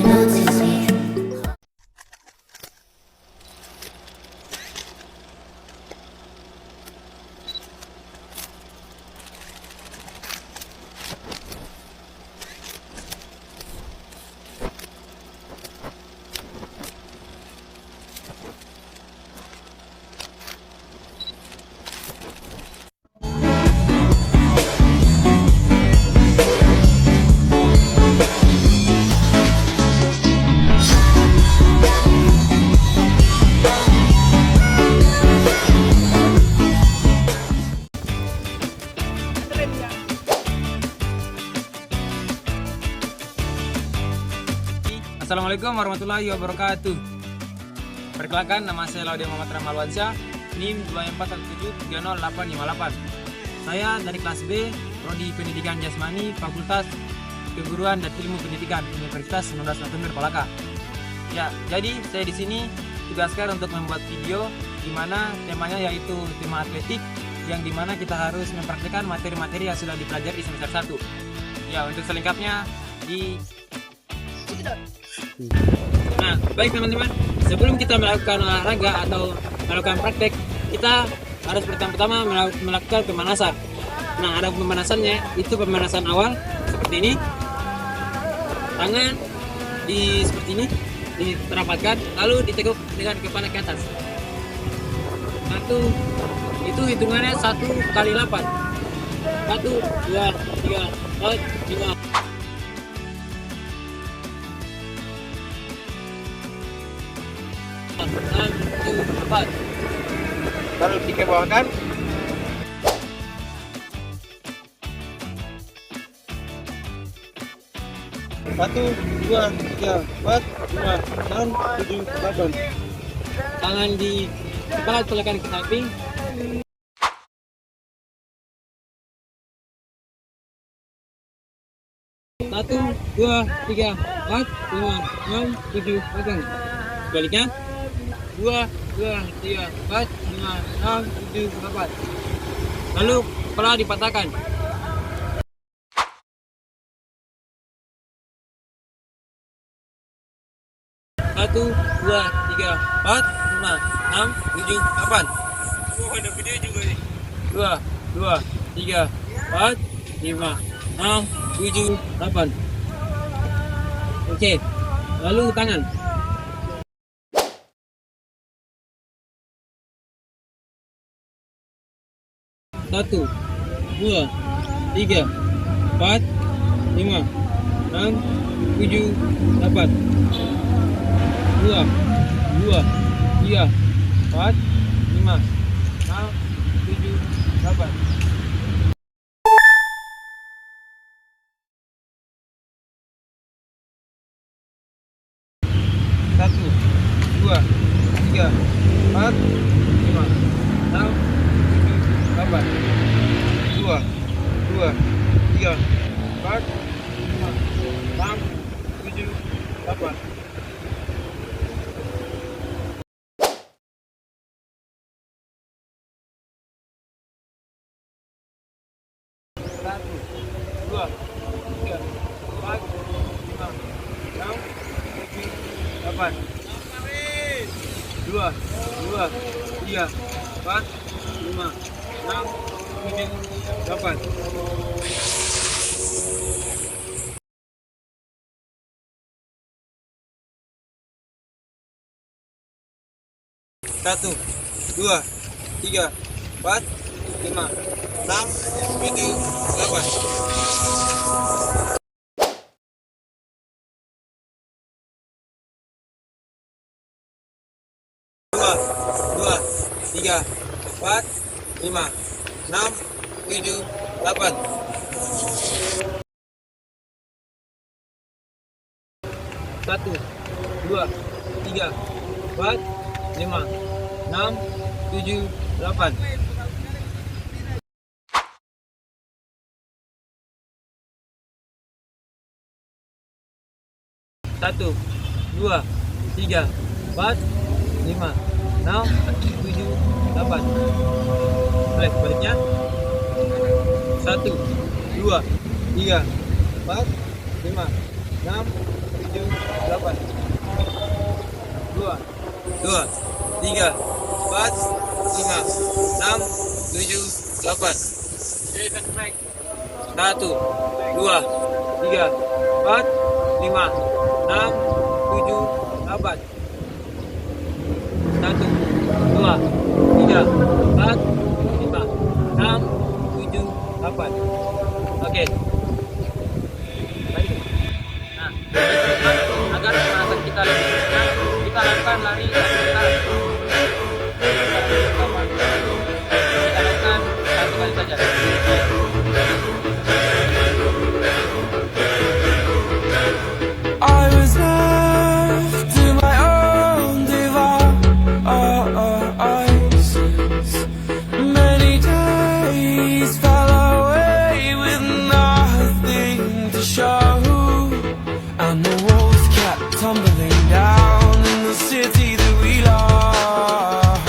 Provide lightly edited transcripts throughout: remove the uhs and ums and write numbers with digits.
you notice me? Assalamualaikum warahmatullahi wabarakatuh. Perkenalkan, nama saya Laudia Muhammad Ramalwansyah, NIM 2417308858. Saya dari kelas B, Prodi Pendidikan Jasmani, Fakultas Keguruan dan Ilmu Pendidikan, Universitas 19 November Palaka. Ya, jadi saya di sini tugaskan untuk membuat video di mana temanya yaitu tema atletik, yang dimana kita harus mempraktikkan materi-materi yang sudah dipelajari di semester 1. Ya, untuk selengkapnya di Nah, baik teman-teman, sebelum kita melakukan olahraga atau melakukan praktek, kita harus pertama-tama melakukan pemanasan. Nah, ada pemanasannya, itu pemanasan awal seperti ini. Tangan seperti ini dirapatkan, lalu diteguk dengan kepala ke atas. Itu hitungannya 1 kali 8. 1, 2, 3, 4, 5. Lalu dikebawakan. 1, 2, 3, 4, 5, 6, 7, 8. Tangan di kepala tekan ke samping. 1, 2, 3, 4, 5, 6, 7, 8. Sebaliknya. 2, 3, 4, 5, 6, 7, 8. Lalu kepala dipatahkan. 1, 2, 3, 4, 5, 6, 7, 8. Oh, ada video juga nih. 2, 3, 4, 5, 6, 7, 8. Oke. Lalu tangan. 1, 2, 3, 4, 5, 6, 7, 8. 2, 3, 4, 5, 6, 7, 8. Satu, dua, tiga, empat, lima, enam, tujuh, delapan. 2, 3, 4, 5, 6, 7, 8. 1, 2, 3, 4, 5, 6, 7, 8. 2, 3, 4, 5, 6, 7, 8. 1, 2, 3, 4, 5, 6, 7, 8. 2, 3, 4, 5, 6, 7, 8. 1, 2, 3, 4, 5, 6, 7, 8. 1, 2, 3, 4, 5, 6, 7, 8. Baik, sebaliknya. 1, 2, 3, 4, 5, 6, 7, 8. 2, 2, 3, 4, 5, 6, 7, 8. 1, 2, 3, 4, 5, 6, 7, 8. 1, 2, 3, 4, 5, 6, 7, 8. Oke. Baik. Nah, agar semangat kita lebih semangat, kita lakukan lari sebentar. Kita lakukan 1 kali saja. I was left to my own devices. Many days fell away with nothing to show, and the walls kept tumbling down in the city that we love.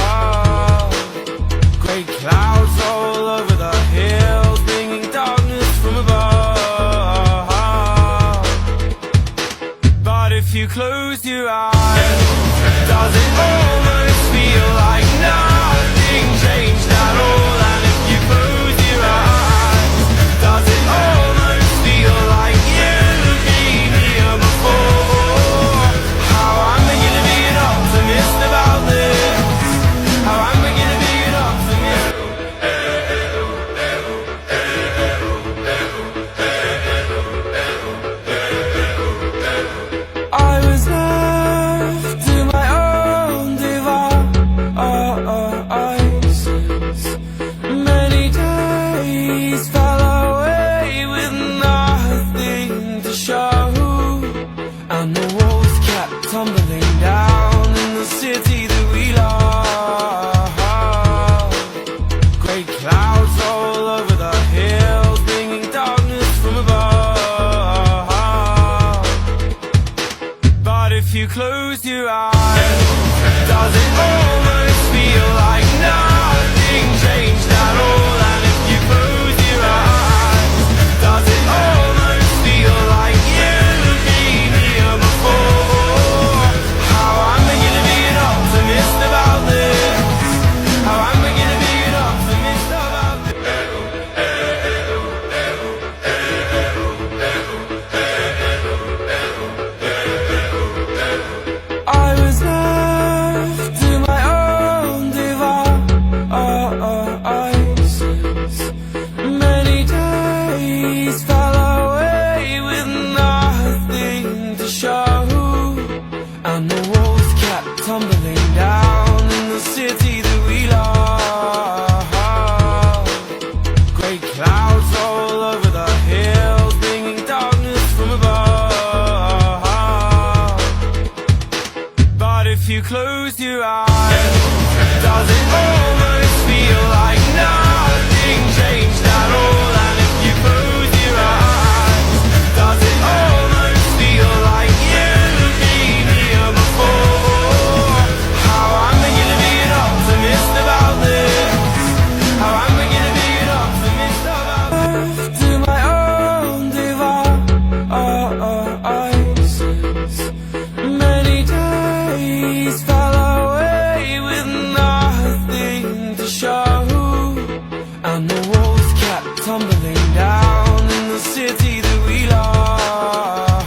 Great clouds all over the hills, bringing darkness from above. But if you close your eyes, does it almost feel like nothing changed at all? And if you close your eyes, does it almost feel like you've been here before? How am I gonna be an optimist about this? How am I gonna be an optimist? I was left to my own devices. Many days fell away with nothing to show, and the walls kept tumbling down in the city that we love. Great clouds all over the hills, bringing darkness from above. But if you close your eyes, does it almost feel like nothing changed at all? And if you close your eyes, does it almost feel like you've been here before? How am I gonna be an optimist about this? How am I gonna be an optimist about this? I was left to my own devices. Many days fell away with nothing to show, and the walls kept tumbling down in the city that we love. Great clouds all over the hills, bringing darkness from above. But if you close your eyes, does it almost feel like nothing changed at all? And if you close your eyes, does it almost feel like you've been here before? How am I gonna be an optimist about this? How am I gonna be an optimist about this? To my own devices. Many days fell away with nothing to show, and the walls kept tumbling down in the city that we love.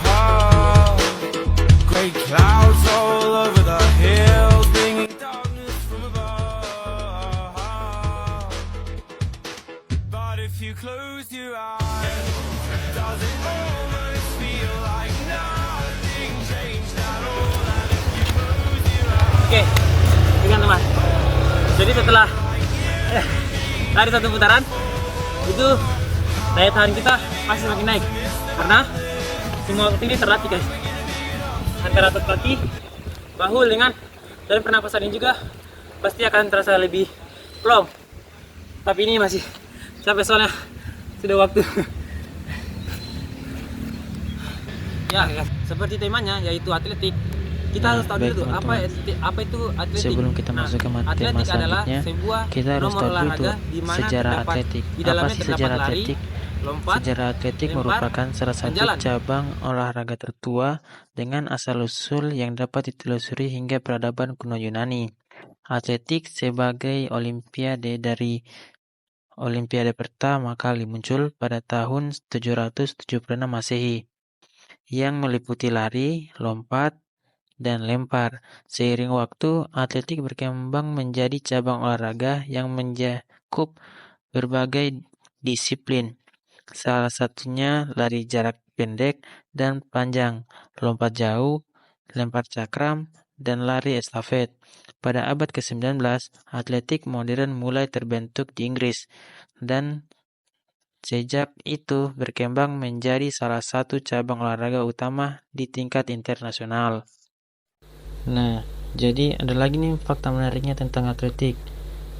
Great clouds all over the hills, bringing darkness from above. But if you close your eyes, does it almost feel like nothing changed at all? And if you close your eyes. Oke, teman-teman. Jadi setelah lari 1 putaran, itu daya tahan kita pasti semakin naik karena semua otot ini terlatih, guys. Antara otot kaki, bahu, lengan, dan pernapasan ini juga pasti akan terasa lebih plong. Tapi ini masih capek soalnya sudah waktu. Ya, guys, seperti temanya yaitu atletik. Kita harus tahu dulu baik, apa itu atletik. Sebelum kita masuk ke materi atletik adalah selanjutnya, sebuah kita harus nomor tahu dulu olahraga di mana sejarah terdapat atletik. di Apa dalamnya sih terdapat sejarah lari, atletik? lompat, Sejarah atletik lempar, merupakan salah dan satu jalan. cabang olahraga tertua dengan asal-usul yang dapat ditelusuri hingga peradaban kuno Yunani. Atletik sebagai Olimpiade pertama kali muncul pada tahun 776 Masehi, yang meliputi lari, lompat, dan lempar. Seiring waktu, atletik berkembang menjadi cabang olahraga yang mencakup berbagai disiplin. Salah satunya lari jarak pendek dan panjang, lompat jauh, lempar cakram, dan lari estafet. Pada abad ke-19, atletik modern mulai terbentuk di Inggris, dan sejak itu berkembang menjadi salah satu cabang olahraga utama di tingkat internasional. Nah, jadi ada lagi nih fakta menariknya tentang atletik.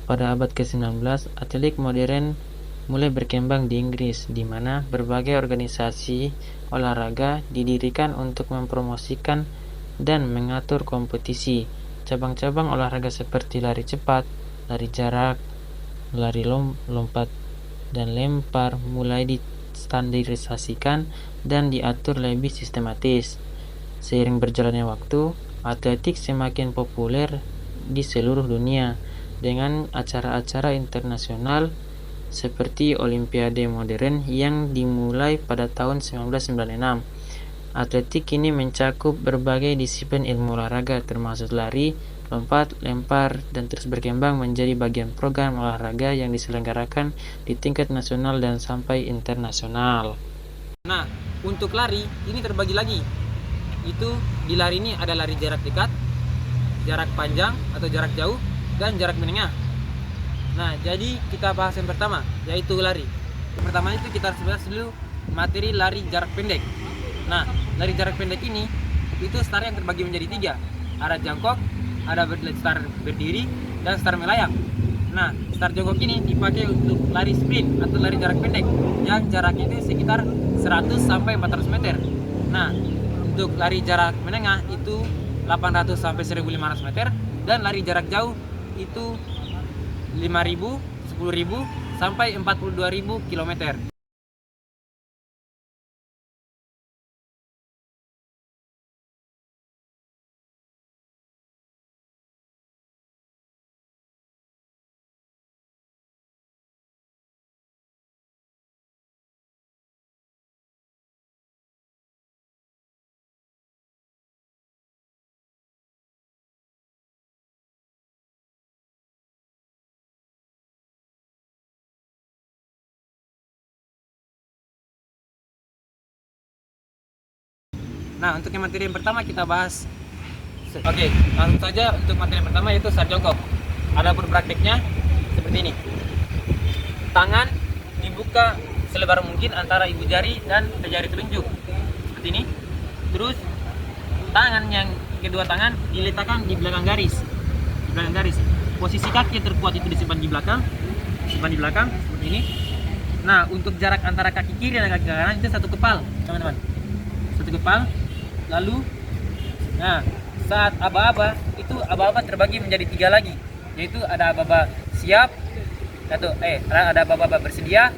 Pada abad ke-19, atletik modern mulai berkembang di Inggris, di mana berbagai organisasi olahraga didirikan untuk mempromosikan dan mengatur kompetisi. Cabang-cabang olahraga seperti lari cepat, lari jarak, lari lompat, dan lempar mulai distandarisasikan dan diatur lebih sistematis. Seiring berjalannya waktu, atletik semakin populer di seluruh dunia dengan acara-acara internasional seperti Olimpiade Modern yang dimulai pada tahun 1996. Atletik kini mencakup berbagai disiplin ilmu olahraga termasuk lari, lompat, lempar, dan terus berkembang menjadi bagian program olahraga yang diselenggarakan di tingkat nasional dan sampai internasional. Nah, untuk lari ini terbagi lagi. Itu di lari ini ada lari jarak dekat, jarak panjang atau jarak jauh, dan jarak menengah. Nah, jadi kita bahas yang pertama, yaitu lari. Pertama itu kita harus bahas dulu materi lari jarak pendek. Nah, lari jarak pendek ini itu start yang terbagi menjadi 3. Ada jongkok, ada start berdiri, dan start melayang. Nah, start jongkok ini dipakai untuk lari sprint atau lari jarak pendek yang jaraknya itu sekitar 100 sampai 400 meter. Nah, untuk lari jarak menengah itu 800 sampai 1500 meter, dan lari jarak jauh itu 5.000, 10.000 sampai 42.000 km. Nah, untuk yang materi yang pertama kita bahas. Oke, langsung saja untuk materi yang pertama yaitu start jongkok. Adapun praktiknya seperti ini. Tangan dibuka selebar mungkin antara ibu jari dan jari telunjuk. Seperti ini. Terus tangan yang kedua tangan diletakkan di belakang garis. Di belakang garis. Posisi kaki yang terkuat itu disimpan di belakang. Simpan di belakang seperti ini. Nah, untuk jarak antara kaki kiri dan kaki kanan itu 1 kepal, teman-teman. 1 kepal. Lalu, nah, saat aba-aba itu aba-aba terbagi menjadi 3 lagi, yaitu ada aba-aba siap atau ada aba-aba bersedia,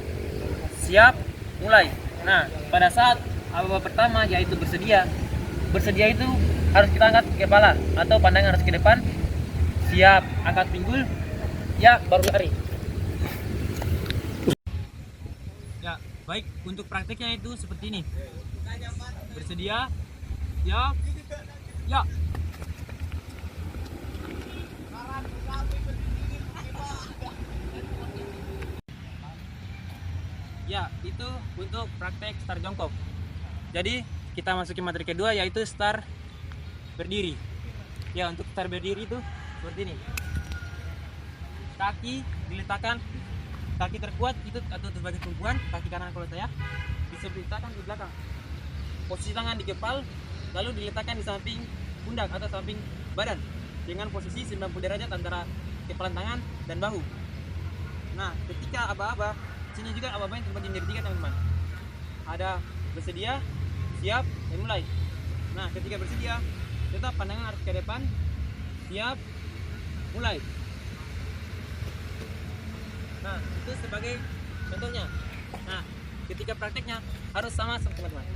siap, mulai. Nah, pada saat aba-aba pertama yaitu bersedia itu harus kita angkat kepala atau pandangan harus ke depan, siap, angkat pinggul, ya baru lari. Ya, baik, untuk prakteknya itu seperti ini. Bersedia, ya, ya. Ya, itu untuk praktek start jongkok. Jadi, kita masukin materi kedua yaitu start berdiri. Ya, untuk start berdiri itu seperti ini. Kaki diletakkan, kaki terkuat itu atau sebagai tumpuan, kaki kanan kalau saya bisa diletakkan di belakang. Posisi tangan di kepal, lalu diletakkan di samping pundak atau samping badan dengan posisi 90 derajat antara kepalan tangan dan bahu. Nah, ketika aba-aba, sini juga aba-aba yang terbagi menjadi 3, teman-teman. Ada bersedia, siap, dan mulai. Nah, ketika bersedia, tetap pandangan harus ke depan, siap, mulai. Nah, itu sebagai contohnya. Nah, ketika prakteknya harus sama teman-teman.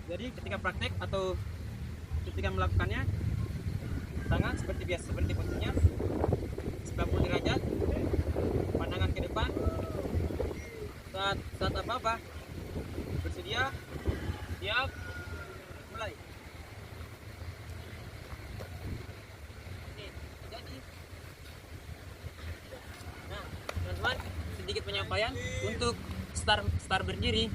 Jadi ketika praktek atau ketika melakukannya, tangan seperti biasa, seperti posisinya 90 derajat, pandangan ke depan. Saat apa-apa bersedia, siap, mulai. Oke, jadi nah teman-teman, sedikit penyampaian untuk start berdiri.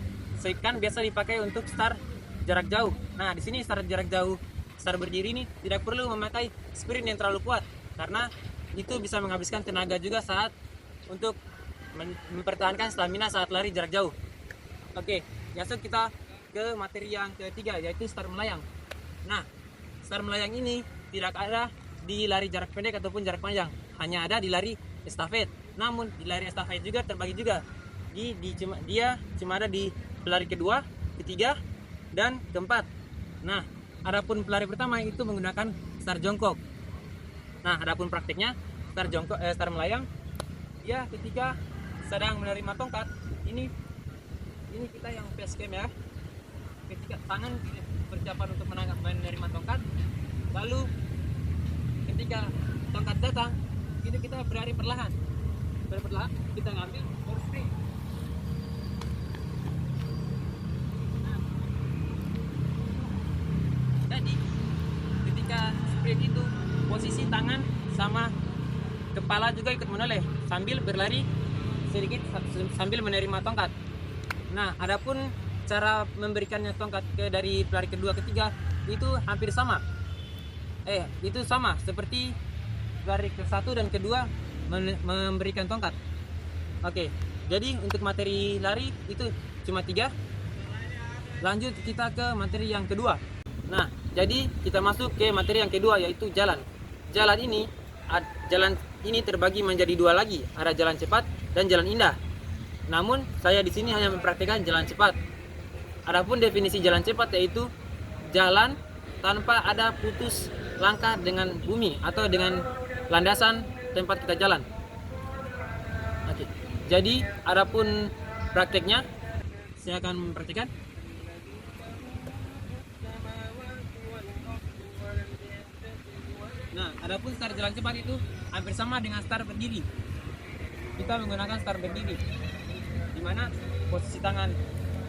Kan biasa dipakai untuk start jarak jauh. Nah, di sini start jarak jauh, start berdiri ini tidak perlu memakai sprint yang terlalu kuat, karena itu bisa menghabiskan tenaga juga saat untuk mempertahankan stamina saat lari jarak jauh. Oke, masuk kita ke materi yang ketiga, yaitu start melayang. Nah, start melayang ini tidak ada di lari jarak pendek ataupun jarak panjang, hanya ada di lari estafet. Namun di lari estafet juga terbagi juga. Dia cuma ada di pelari kedua, ketiga, dan keempat. Nah, adapun pelari pertama itu menggunakan start jongkok. Nah, adapun praktiknya start melayang, ya ketika sedang menerima tongkat, ini kita yang face cam ya. Ketika tangan persiapan untuk menerima tongkat, lalu ketika tongkat datang, itu kita berlari perlahan, kita ngambil baru sprint. Jadi ketika sprint itu posisi tangan sama kepala juga ikut menoleh sambil berlari sedikit sambil menerima tongkat. Nah, adapun cara memberikannya tongkat dari pelari kedua ketiga itu hampir sama. Itu sama seperti pelari ke satu dan kedua memberikan tongkat. Oke, jadi untuk materi lari itu cuma 3. Lanjut kita ke materi yang kedua. Nah, jadi kita masuk ke materi yang kedua, yaitu jalan. Jalan ini terbagi menjadi 2 lagi, ada jalan cepat dan jalan indah. Namun saya di sini hanya mempraktikkan jalan cepat. Adapun definisi jalan cepat yaitu jalan tanpa ada putus langkah dengan bumi atau dengan landasan tempat kita jalan. Oke. Jadi adapun prakteknya saya akan mempraktikkan. Nah, adapun start jalan cepat itu hampir sama dengan start berdiri. Kita menggunakan start berdiri, di mana posisi tangan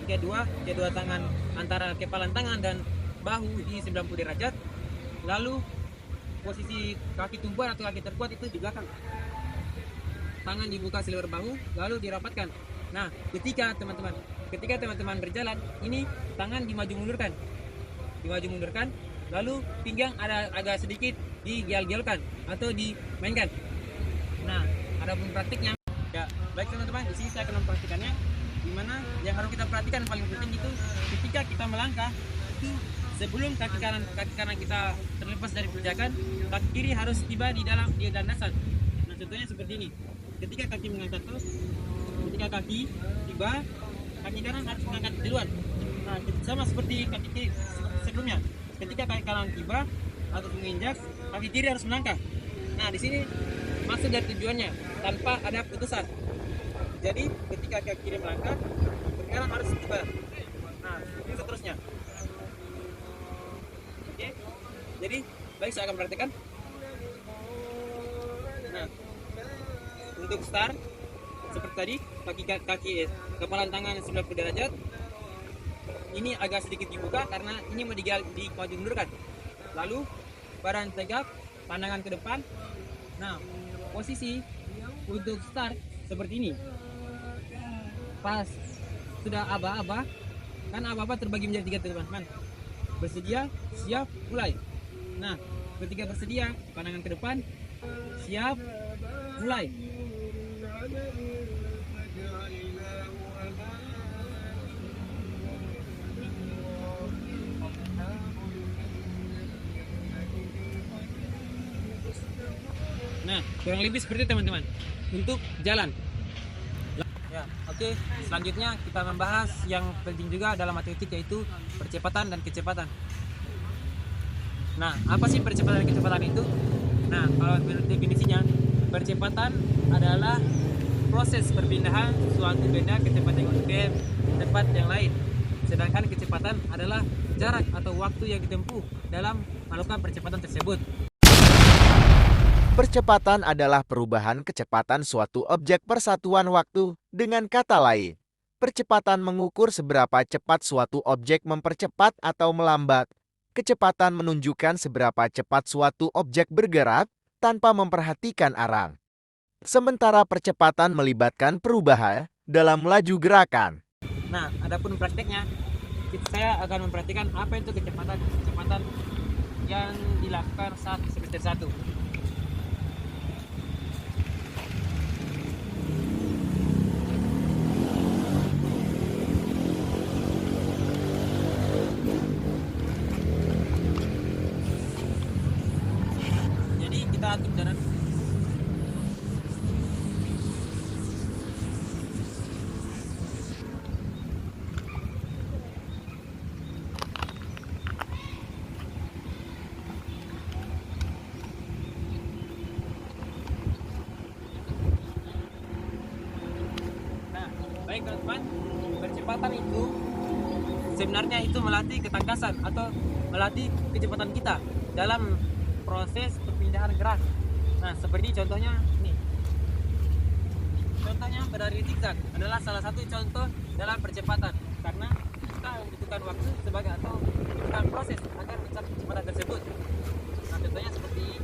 kedua tangan antara kepalan tangan dan bahu di 90 derajat. Lalu posisi kaki tumpuan atau kaki terkuat itu di belakang. Tangan dibuka selebar bahu, lalu dirapatkan. Nah, ketika teman-teman berjalan, ini tangan dimaju mundurkan, lalu pinggang ada agak sedikit digial-gialkan atau dimainkan. Nah, adapun praktiknya, ya baik teman-teman, di sini saya akan mempraktikannya. Dimana yang harus kita perhatikan paling penting itu ketika kita melangkah itu sebelum kaki kanan kita terlepas dari pijakan, kaki kiri harus tiba di landasan. Nah, contohnya seperti ini. Ketika kaki mengangkat terus, ketika kaki tiba, kaki kanan harus mengangkat duluan. Nah, sama seperti kaki kiri sebelumnya. Ketika kaki kanan tiba atau menginjak, kaki kiri harus melangkah. Nah, di sini maksud dari tujuannya tanpa ada putusan. Jadi ketika kaki kiri melangkah, kaki kanan harus tiba. Nah, itu seterusnya. Oke. Jadi baik, saya akan praktekkan. Nah, untuk start seperti tadi, kepala tangan 90 derajat. Ini agak sedikit dibuka karena ini mau dimaju mundurkan. Lalu badan tegak, pandangan ke depan. Nah, posisi untuk start seperti ini. Pas sudah aba-aba, kan aba-aba terbagi menjadi 3 teman-teman. Bersedia, siap, mulai. Nah, ketika bersedia, pandangan ke depan, siap, mulai. Nah, kurang lebih seperti teman-teman untuk jalan. Ya, oke. Selanjutnya kita membahas yang penting juga dalam atletik, yaitu percepatan dan kecepatan. Nah, apa sih percepatan dan kecepatan itu? Nah, kalau menurut definisinya, percepatan adalah proses perpindahan suatu benda ke tempat yang lain. Sedangkan kecepatan adalah jarak atau waktu yang ditempuh dalam melakukan percepatan tersebut. Percepatan adalah perubahan kecepatan suatu objek persatuan waktu. Dengan kata lain, percepatan mengukur seberapa cepat suatu objek mempercepat atau melambat. Kecepatan menunjukkan seberapa cepat suatu objek bergerak tanpa memperhatikan arah. Sementara percepatan melibatkan perubahan dalam laju gerakan. Nah, adapun prakteknya, saya akan memperhatikan apa itu kecepatan yang dilakukan saat semester 1. Jadi kita atur jarak. Baik teman-teman, percepatan itu sebenarnya itu melatih ketangkasan atau melatih kecepatan kita dalam proses perpindahan gerak. Nah, seperti contohnya nih. Contohnya berlari zigzag adalah salah satu contoh dalam percepatan karena kita membutuhkan waktu sebagai atau membutuhkan proses agar mencapai kecepatan tersebut. Nah, contohnya seperti ini.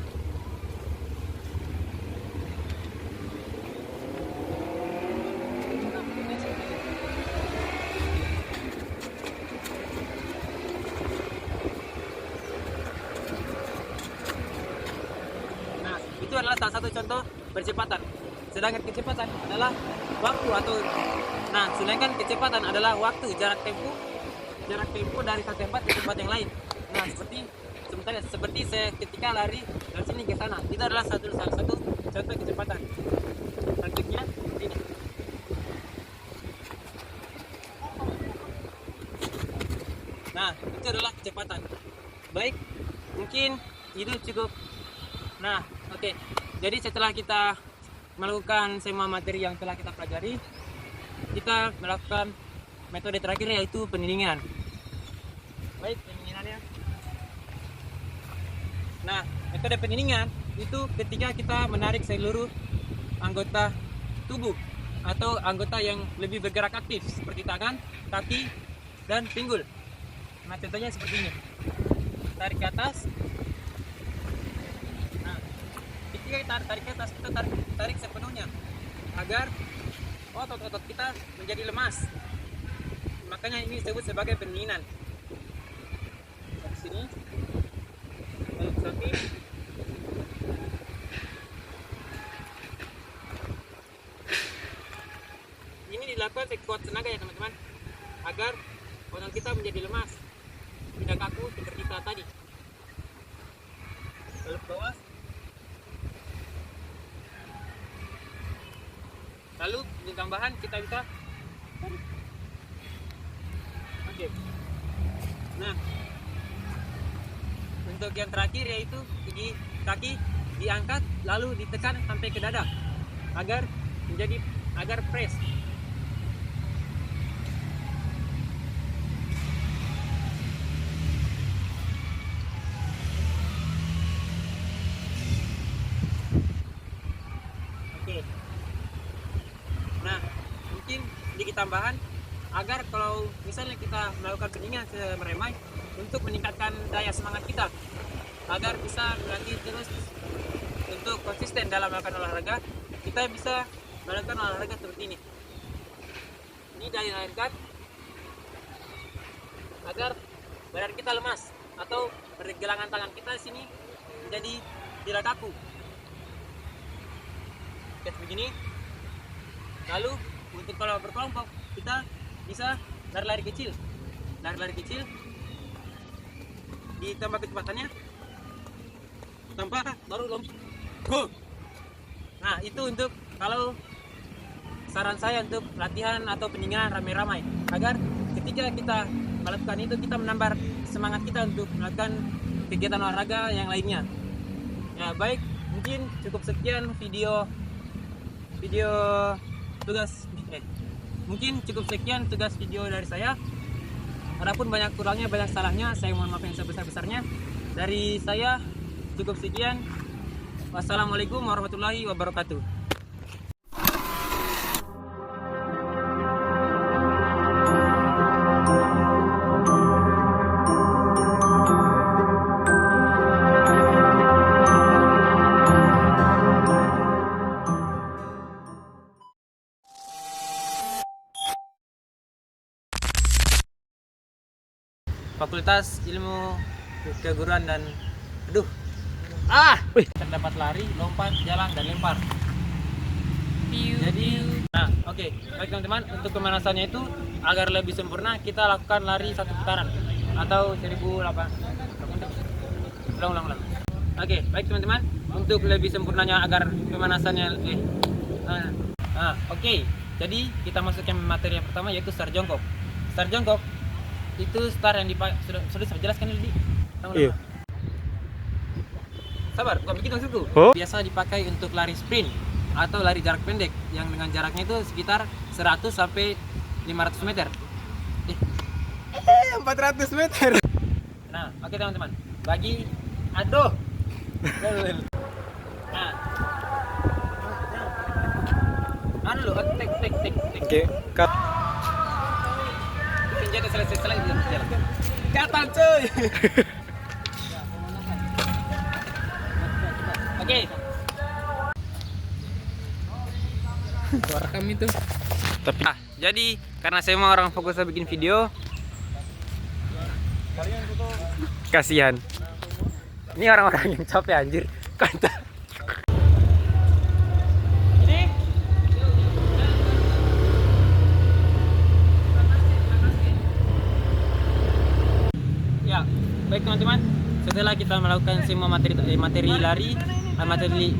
Itu adalah salah satu contoh percepatan. Sedangkan kecepatan adalah waktu atau sedangkan kecepatan adalah waktu, jarak tempuh dari satu tempat ke tempat yang lain. Nah, seperti saya ketika lari dari sini ke sana. Itu adalah salah satu contoh kecepatan. Selanjutnya ini. Nah, itu adalah kecepatan. Baik, mungkin itu cukup. Nah, oke. Jadi setelah kita melakukan semua materi yang telah kita pelajari, kita melakukan metode terakhir yaitu pendinginan. Baik, pendinginannya. Nah, metode pendinginan itu ketika kita menarik seluruh anggota tubuh atau anggota yang lebih bergerak aktif seperti tangan, kaki, dan pinggul. Nah, contohnya seperti ini. Tarik ke atas. Ketika kita tarik ke atas, kita tarik sepenuhnya agar otot-otot kita menjadi lemas. Makanya ini disebut sebagai pendinginan. Dari sini, lalu ke samping. Ini dilakukan sekuat tenaga ya teman-teman, agar otot kita menjadi lemas, tidak kaku seperti kita tadi. Lalu ke bawah. Lalu untuk tambahan kita bisa oke. Nah, untuk yang terakhir yaitu kaki diangkat lalu ditekan sampai ke dada agar press. Oke. Nah, mungkin sedikit tambahan agar kalau misalnya kita melakukan pendinginan meremai untuk meningkatkan daya semangat kita agar bisa berlatih terus untuk konsisten dalam melakukan olahraga, kita bisa melakukan olahraga seperti ini. Ini dilakukan agar badan kita lemas atau pergelangan tangan kita di sini menjadi tidak kaku. Kayak begini. Lalu untuk kalau berkelompok kita bisa lari-lari kecil, ditambah kecepatannya, tambah baru lompat. Nah, itu untuk kalau saran saya untuk latihan atau pendinginan rame-rame agar ketika kita melakukan itu kita menambah semangat kita untuk melakukan kegiatan olahraga yang lainnya. Ya baik, mungkin cukup sekian video mungkin cukup sekian tugas video dari saya. Adapun banyak kurangnya, banyak salahnya, saya mohon maaf yang sebesar-besarnya. Dari saya cukup sekian. Wassalamualaikum warahmatullahi wabarakatuh. Fakultas Ilmu Keguruan dan terdapat lari, lompat, jalan, dan lempar. Jadi, baik teman-teman, untuk pemanasannya itu agar lebih sempurna kita lakukan lari 1 putaran atau 1008. Ulang. Oke, baik teman-teman, untuk lebih sempurnanya agar pemanasannya jadi kita masuk ke materi yang pertama, yaitu start jongkok. Start jongkok itu start yang dipakai sudah saya jelaskan tadi. Iya. Sabar, bukan begitu maksudku. Biasa dipakai untuk lari sprint atau lari jarak pendek yang dengan jaraknya itu sekitar 100 sampai 500 meter. 400 meter. Nah, oke teman-teman. Bagi Nah. Anu lo, tek. Oke, cut. Senjata selesai jalan. Kapan cuy? Oke. Suara kami tuh. Jadi karena saya mau orang fokus bikin video, kasihan. Ini orang-orang yang capek anjir. Kanta. Ya, baik teman-teman. Setelah kita melakukan semua materi lari, materi apa tadi?